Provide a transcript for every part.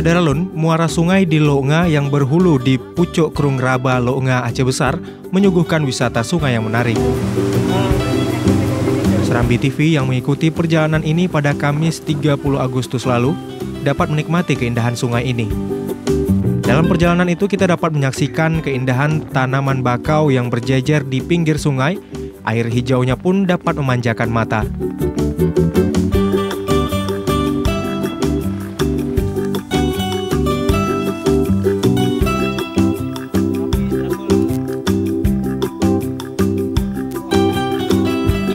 Sederalun, muara sungai di Loonga yang berhulu di Pucuk Krung Raba, Loonga, Aceh Besar menyuguhkan wisata sungai yang menarik. Serambi TV yang mengikuti perjalanan ini pada Kamis 30 Agustus lalu dapat menikmati keindahan sungai ini. Dalam perjalanan itu kita dapat menyaksikan keindahan tanaman bakau yang berjejer di pinggir sungai. Air hijaunya pun dapat memanjakan mata.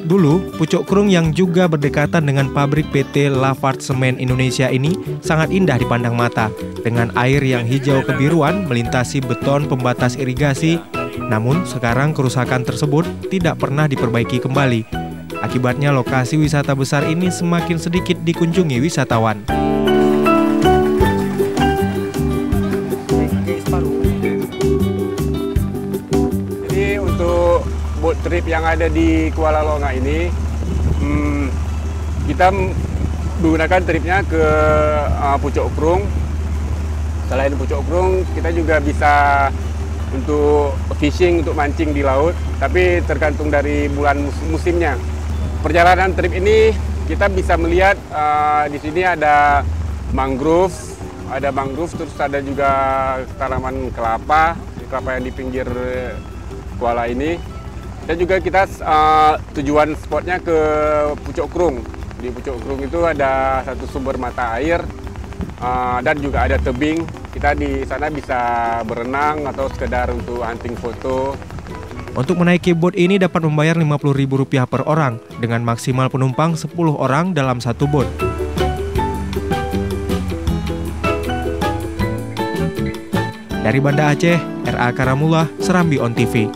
Dulu, Pucuk Krung yang juga berdekatan dengan pabrik PT Lafarge Semen Indonesia ini sangat indah dipandang mata, dengan air yang hijau kebiruan melintasi beton pembatas irigasi. Namun, sekarang kerusakan tersebut tidak pernah diperbaiki kembali. Akibatnya, lokasi wisata besar ini semakin sedikit dikunjungi wisatawan. Jadi untuk boat trip yang ada di Kuala Loonga ini, kita menggunakan tripnya ke Pucuk Krung. Selain Pucuk Krung, kita juga bisa untuk fishing, untuk mancing di laut, tapi tergantung dari bulan musimnya. Perjalanan trip ini kita bisa melihat di sini ada mangrove, terus ada juga tanaman kelapa yang di pinggir Kuala ini. Dan juga kita tujuan spotnya ke Pucuk Krung. Di Pucuk Krung itu ada satu sumber mata air dan juga ada tebing. Kita di sana bisa berenang atau sekedar untuk hunting foto. Untuk menaiki boat ini dapat membayar Rp50.000 per orang dengan maksimal penumpang 10 orang dalam satu boat. Dari Banda Aceh, R.A. Karamullah, Serambi On TV.